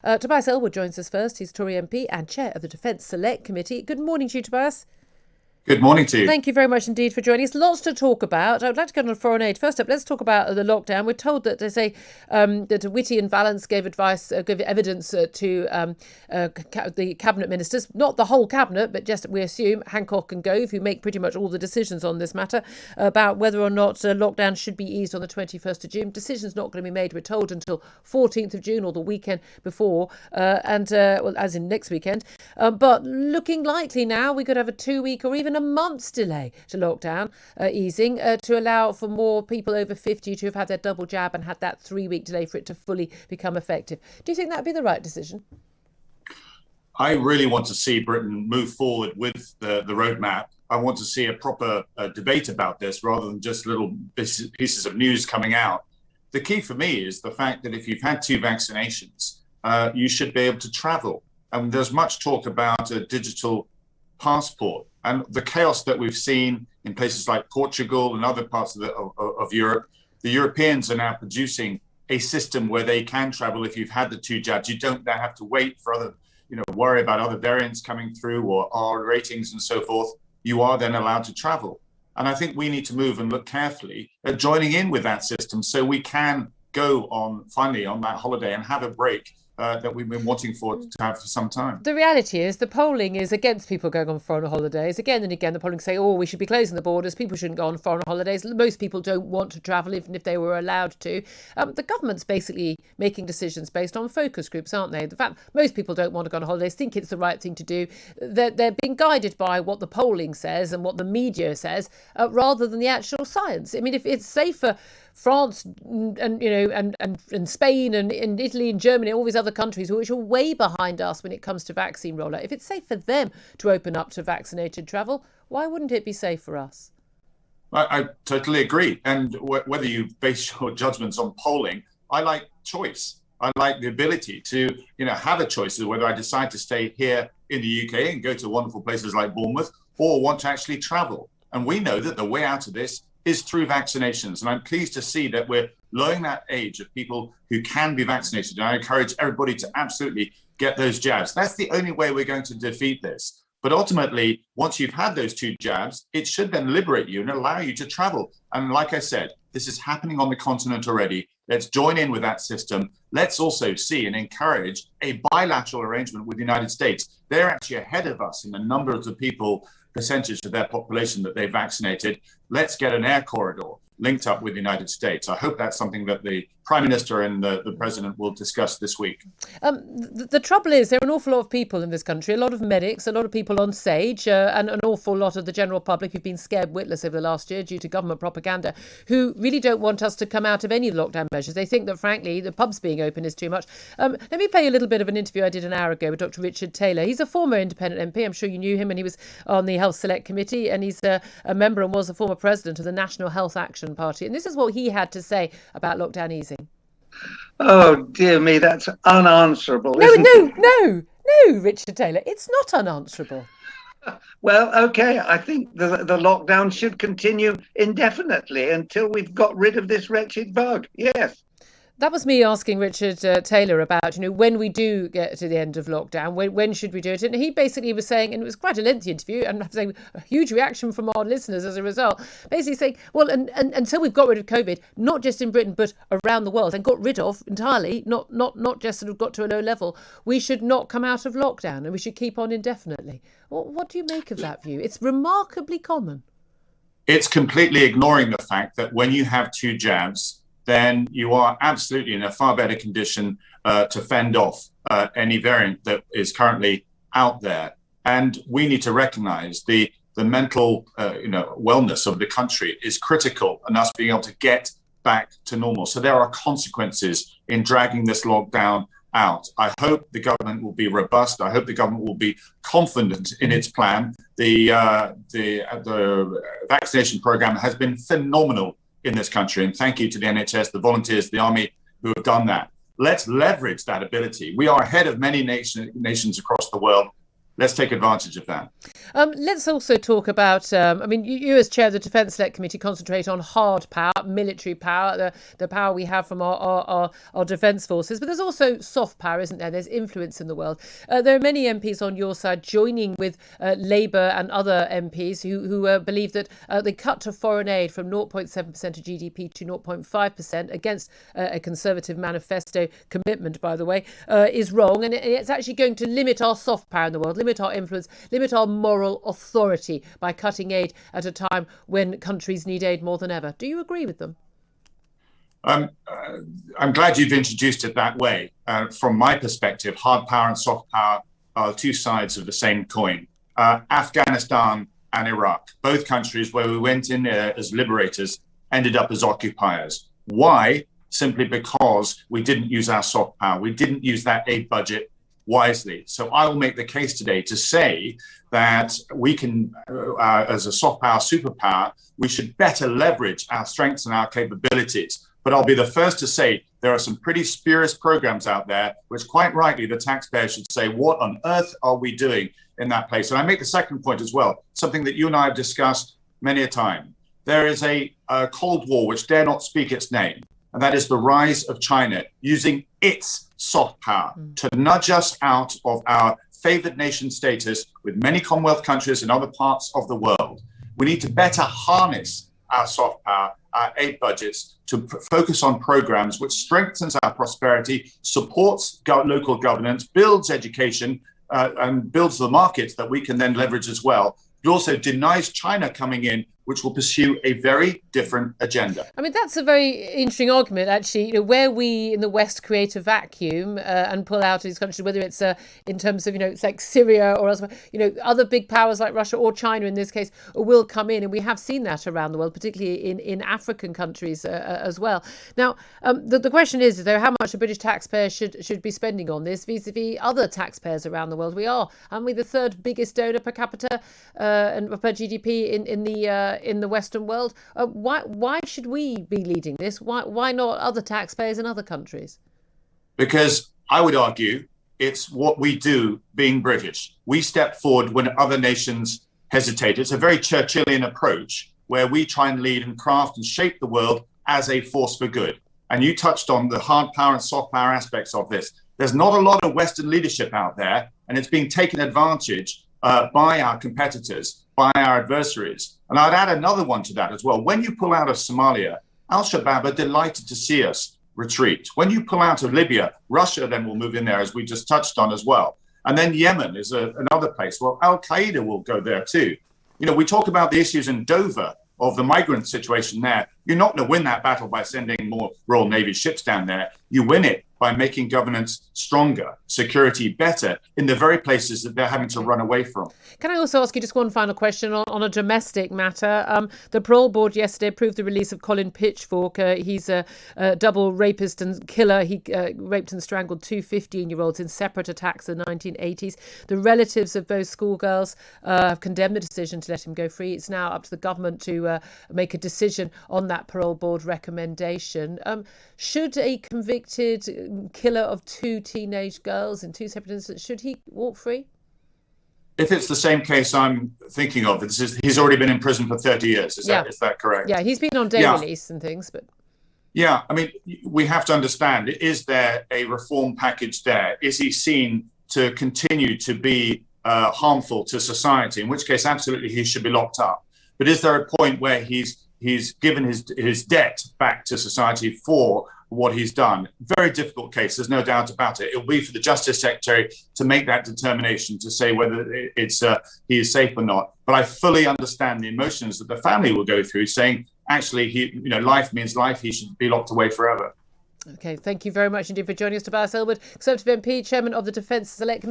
Tobias Ellwood joins us first. He's Tory MP and Chair of the Defence Select Committee. Good morning to you, Tobias. Good morning to you. Thank you very much indeed for joining us. Lots to talk about. I would like to go on foreign aid. First up, let's talk about the lockdown. We're told that they say that Whitty and Vallance gave evidence to the cabinet ministers, not the whole cabinet, but just, we assume, Hancock and Gove, who make pretty much all the decisions on this matter, about whether or not lockdown should be eased on the 21st of June. Decision's not going to be made, we're told, until 14th of June or the weekend before, as in next weekend. But looking likely now, we could have a 2-week or even a month's delay to lockdown easing to allow for more people over 50 to have had their double jab and had that 3-week delay for it to fully become effective. Do you think that'd be the right decision? I really want to see Britain move forward with the roadmap. I want to see a proper debate about this rather than just little pieces of news coming out. The key for me is the fact that if you've had 2 vaccinations, you should be able to travel. And there's much talk about a digital passport. And the chaos that we've seen in places like Portugal and other parts of Europe, the Europeans are now producing a system where they can travel if you've had the 2 jabs. You don't now have to wait for worry about other variants coming through or R ratings and so forth. You are then allowed to travel. And I think we need to move and look carefully at joining in with that system so we can go finally on that holiday and have a break that we've been wanting to have for some time. The reality is the polling is against people going on foreign holidays. Again and again, the polling say, we should be closing the borders. People shouldn't go on foreign holidays. Most people don't want to travel, even if they were allowed to. The government's basically making decisions based on focus groups, aren't they? The fact most people don't want to go on holidays, think it's the right thing to do. They're being guided by what the polling says and what the media says, rather than the actual science. I mean, if it's safer France and Spain and Italy and Germany, all these other countries which are way behind us when it comes to vaccine rollout. If it's safe for them to open up to vaccinated travel, why wouldn't it be safe for us? I totally agree. And whether you base your judgments on polling, I like choice. I like the ability to have a choice of whether I decide to stay here in the UK and go to wonderful places like Bournemouth or want to actually travel. And we know that the way out of this is through vaccinations. And I'm pleased to see that we're lowering that age of people who can be vaccinated. And I encourage everybody to absolutely get those jabs. That's the only way we're going to defeat this. But ultimately, once you've had those 2 jabs, it should then liberate you and allow you to travel. And like I said, this is happening on the continent already. Let's join in with that system. Let's also see and encourage a bilateral arrangement with the United States. They're actually ahead of us in the number of the percentage of their population that they vaccinated. Let's get an air corridor linked up with the United States. I hope that's something that the Prime Minister and the President will discuss this week. The trouble is there are an awful lot of people in this country, a lot of medics, a lot of people on stage, and an awful lot of the general public who've been scared witless over the last year due to government propaganda, who really don't want us to come out of any lockdown measures. They think that, frankly, the pubs being open is too much. Let me play you a little bit of an interview I did an hour ago with Dr. Richard Taylor. He's a former independent MP. I'm sure you knew him, and he was on the Health Select Committee, and he's a member and was a former president of the National Health Action Party. And this is what he had to say about lockdown easing. Oh, dear me, that's unanswerable. No, Richard Taylor, it's not unanswerable. Well, OK, I think the lockdown should continue indefinitely until we've got rid of this wretched bug. Yes. That was me asking Richard Taylor about, when we do get to the end of lockdown, when should we do it? And he basically was saying, and it was quite a lengthy interview, and I have to say a huge reaction from our listeners as a result, basically saying, well, and until we've got rid of COVID, not just in Britain, but around the world, and got rid of entirely, not just sort of got to a low level, we should not come out of lockdown and we should keep on indefinitely. What do you make of that view? It's remarkably common. It's completely ignoring the fact that when you have 2 jabs, then you are absolutely in a far better condition to fend off any variant that is currently out there. And we need to recognize the mental wellness of the country is critical in us being able to get back to normal. So there are consequences in dragging this lockdown out. I hope the government will be robust. I hope the government will be confident in its plan. The vaccination program has been phenomenal in this country. And thank you to the NHS, the volunteers, the army who have done that. Let's leverage that ability. We are ahead of many nations across the world. let's take advantage of that. Let's also talk about, you as chair of the Defence Select Committee concentrate on hard power, military power, the power we have from our defence forces, but there's also soft power, isn't there? There's influence in the world. There are many MPs on your side joining with Labour and other MPs who believe that the cut to foreign aid from 0.7% of GDP to 0.5% against a Conservative manifesto commitment, by the way, is wrong, and it's actually going to limit our soft power in the world, limit our influence, limit our moral authority by cutting aid at a time when countries need aid more than ever. Do you agree with them? I'm glad you've introduced it that way. From my perspective, hard power and soft power are two sides of the same coin. Afghanistan and Iraq, both countries where we went in as liberators, ended up as occupiers. Why? Simply because we didn't use our soft power. We didn't use that aid budget wisely. So I will make the case today to say that we can, as a soft power superpower, we should better leverage our strengths and our capabilities. But I'll be the first to say there are some pretty spurious programs out there, which quite rightly the taxpayer should say, what on earth are we doing in that place? And I make the second point as well, something that you and I have discussed many a time. There is a Cold War which dare not speak its name, and that is the rise of China using its soft power to nudge us out of our favored nation status with many Commonwealth countries and other parts of the world. We need to better harness our soft power, our aid budgets, to focus on programs which strengthens our prosperity, supports local governance, builds education, and builds the markets that we can then leverage as well. It also denies China coming in, which will pursue a very different agenda. I mean, that's a very interesting argument, actually. You know, where we in the West create a vacuum and pull out of these countries, whether it's in terms of, it's like Syria or elsewhere, other big powers like Russia or China in this case will come in. And we have seen that around the world, particularly in African countries as well. Now, the question is, though, how much the British taxpayer should be spending on this vis-a-vis other taxpayers around the world. We are, aren't we, the third biggest donor per capita and per GDP in the Western world. Why should we be leading this? Why not other taxpayers in other countries? Because I would argue it's what we do being British. We step forward when other nations hesitate. It's a very Churchillian approach where we try and lead and craft and shape the world as a force for good. And you touched on the hard power and soft power aspects of this. There's not a lot of Western leadership out there, and it's being taken advantage by our competitors, by our adversaries. And I'd add another one to that as well. When you pull out of Somalia, Al-Shabaab are delighted to see us retreat. When you pull out of Libya, Russia then will move in there, as we just touched on as well. And then Yemen is another place. Well, Al-Qaeda will go there too. We talk about the issues in Dover of the migrant situation there. You're not going to win that battle by sending more Royal Navy ships down there. You win it by making governance stronger, security better in the very places that they're having to run away from. Can I also ask you just one final question on a domestic matter? The parole board yesterday approved the release of Colin Pitchfork. He's a double rapist and killer. He raped and strangled two 15-year-olds in separate attacks in the 1980s. The relatives of both schoolgirls have condemned the decision to let him go free. It's now up to the government to make a decision on that parole board recommendation. Should a convicted killer of two teenage girls in two separate incidents, should he walk free? If it's the same case I'm thinking of, he's already been in prison for 30 years. Is that correct? Yeah, he's been on day release and things, but... Yeah, I mean, we have to understand, is there a reform package there? Is he seen to continue to be harmful to society? In which case, absolutely, he should be locked up. But is there a point where he's given his debt back to society for what he's done? Very difficult case, there's no doubt about it. It'll be for the Justice Secretary to make that determination to say whether he is safe or not. But I fully understand the emotions that the family will go through, saying, actually, life means life. He should be locked away forever. Okay, thank you very much indeed for joining us, Tobias Ellwood, Conservative MP, Chairman of the Defence Select Committee.